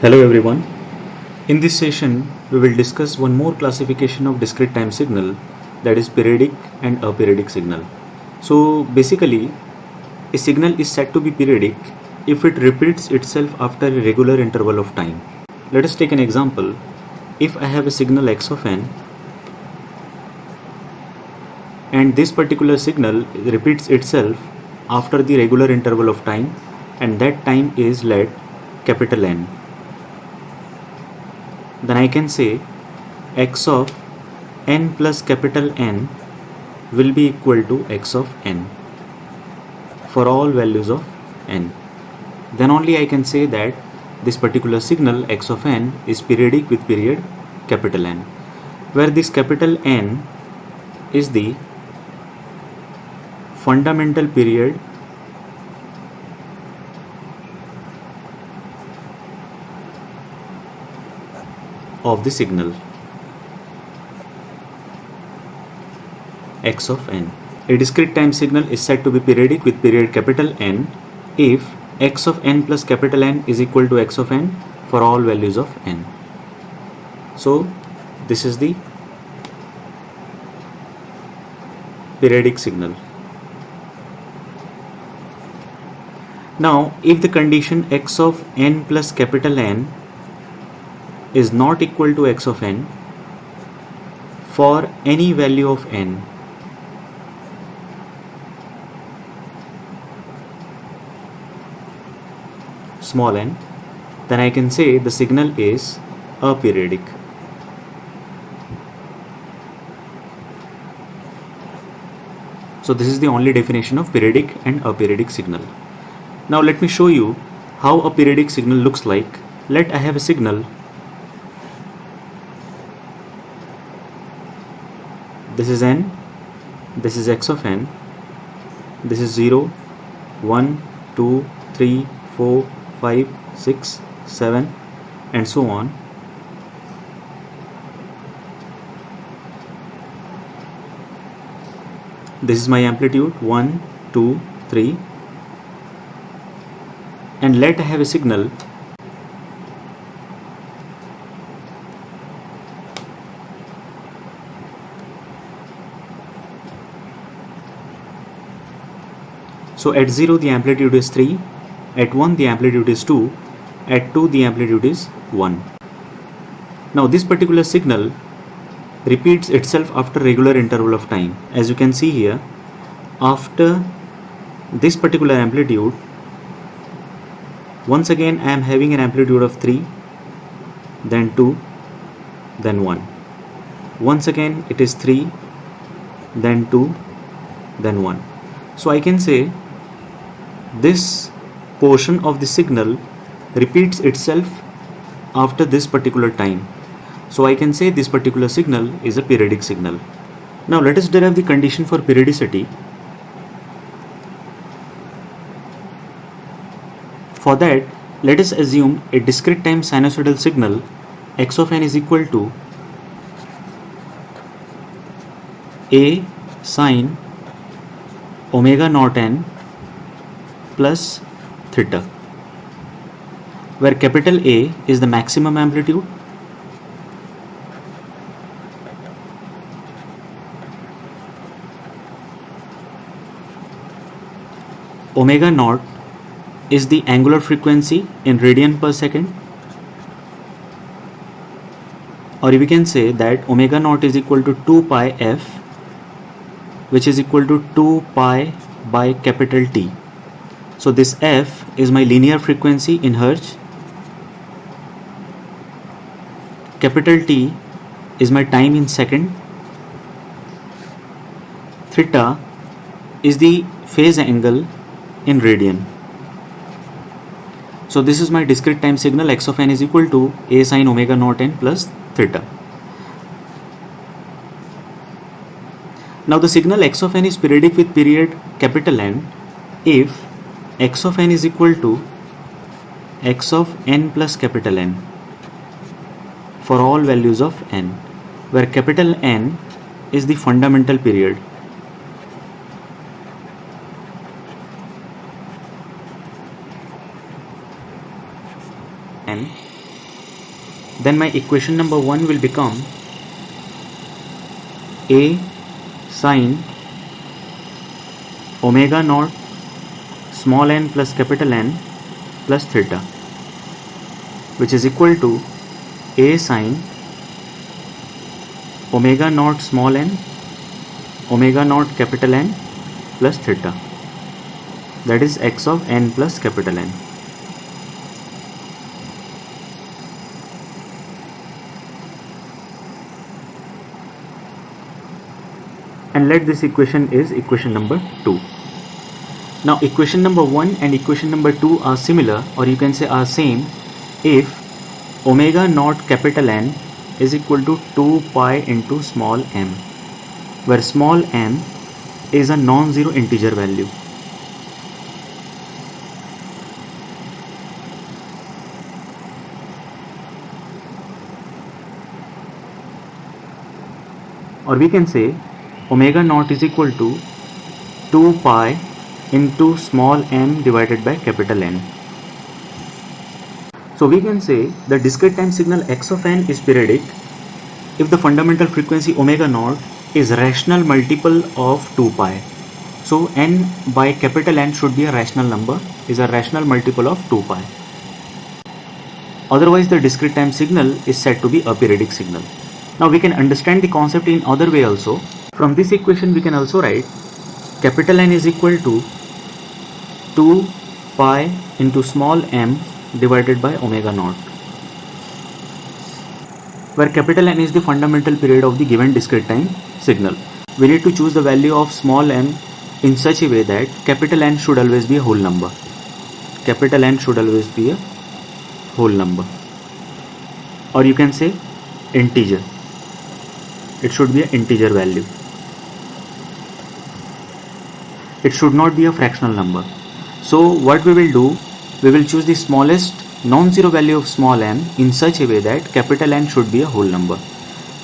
Hello everyone. In this session, we will discuss one more classification of discrete time signal, that is periodic and aperiodic signal. So basically, a signal is said to be periodic if it repeats itself after a regular interval of time. Let us take an example. If I have a signal x of n and this particular signal repeats itself after the regular interval of time, and that time is let capital N, then I can say x of n plus capital N will be equal to x of n for all values of n. Then only I can say that this particular signal x of n is periodic with period capital N, where this capital N is the fundamental period of the signal x of n. A discrete time signal is said to be periodic with period capital N if x of n plus capital N is equal to x of n for all values of n. So this is the periodic signal. Now if the condition x of n plus capital N is not equal to x of n for any value of n, small n, then I can say the signal is aperiodic. So this is the only definition of periodic and aperiodic signal. Now let me show you how a periodic signal looks like. Let I have a signal. This is n, this is x of n, this is 0, 1, 2, 3, 4, 5, 6, 7 and so on. This is my amplitude 1, 2, 3, and let I have a signal so at 0 the amplitude is 3, at 1 the amplitude is 2, at 2 the amplitude is 1. Now this particular signal repeats itself after regular interval of time. As you can see here, after this particular amplitude, once again I am having an amplitude of 3, then 2, then 1. Once again it is 3, then 2, then 1. So I can say this portion of the signal repeats itself after this particular time. So I can say this particular signal is a periodic signal. Now let us derive the condition for periodicity. For that, let us assume a discrete time sinusoidal signal x of n is equal to a sine omega naught n plus theta, where capital A is the maximum amplitude, omega naught is the angular frequency in radian per second, or we can say that omega naught is equal to 2 pi f, which is equal to 2 pi by capital T. So this f is my linear frequency in hertz, capital T is my time in second, theta is the phase angle in radian. So this is my discrete time signal x of n is equal to a sine omega naught n plus theta. Now the signal x of n is periodic with period capital N if x of n is equal to x of n plus capital N for all values of n, where capital N is the fundamental period. N then my equation number 1 will become A sine omega naught small n plus capital N plus theta, which is equal to A sine omega naught small n omega naught capital N plus theta, that is x of n plus capital N. And let this equation is equation number 2. Now equation number 1 and equation number 2 are similar, or you can say are same, if omega naught capital N is equal to 2 pi into small m, where small m is a non-zero integer value. Or we can say omega naught is equal to 2 pi into small m divided by capital N. So we can say the discrete time signal x of n is periodic if the fundamental frequency omega naught is rational multiple of 2 pi. So n by capital N should be a rational number, is a rational multiple of 2 pi. Otherwise the discrete time signal is said to be a periodic signal. Now we can understand the concept in other way also. From this equation we can also write capital N is equal to 2 pi into small m divided by omega naught, where capital N is the fundamental period of the given discrete time signal. We need to choose the value of small m in such a way that capital N should always be a whole number. Capital N should always be a whole number, or you can say integer. It should be an integer value. It should not be a fractional number. So what we will do, we will choose the smallest non-zero value of small m in such a way that capital N should be a whole number.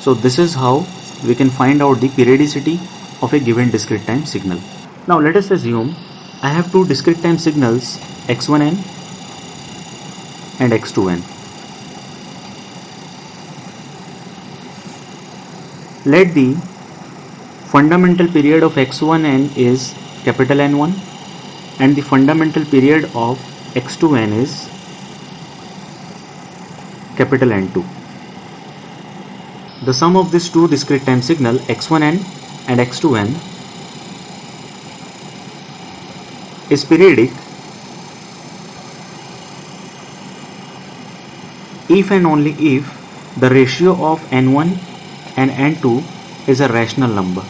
So this is how we can find out the periodicity of a given discrete time signal. Now let us assume I have two discrete time signals x1n and x2n. Let the fundamental period of x1n is capital N1 and the fundamental period of x2n is capital N2. The sum of these two discrete time signal x1n and x2n is periodic if and only if the ratio of n1 and n2 is a rational number.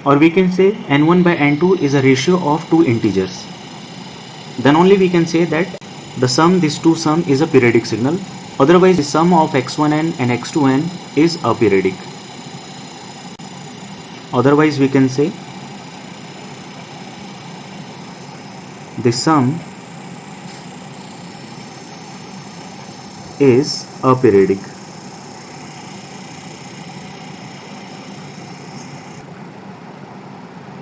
Or we can say n1 by n2 is a ratio of two integers. Then only we can say that the sum, this two sum is a periodic signal. Otherwise the sum of x1n and x2n is aperiodic. Otherwise we can say the sum is aperiodic.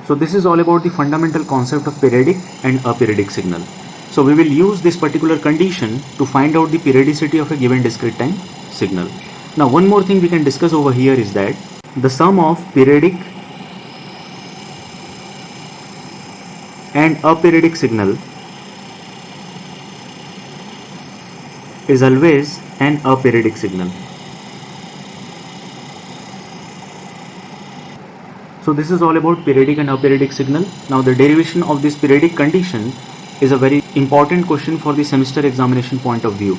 So this is all about the fundamental concept of periodic and aperiodic signal. So we will use this particular condition to find out the periodicity of a given discrete time signal. Now one more thing we can discuss over here is that the sum of periodic and aperiodic signal is always an aperiodic signal. So this is all about periodic and aperiodic signal. Now the derivation of this periodic condition is a very important question for the semester examination point of view,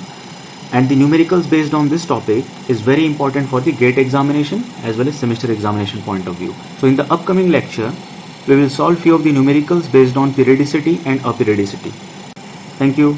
and the numericals based on this topic is very important for the GATE examination as well as semester examination point of view. So in the upcoming lecture we will solve few of the numericals based on periodicity and aperiodicity. Thank you.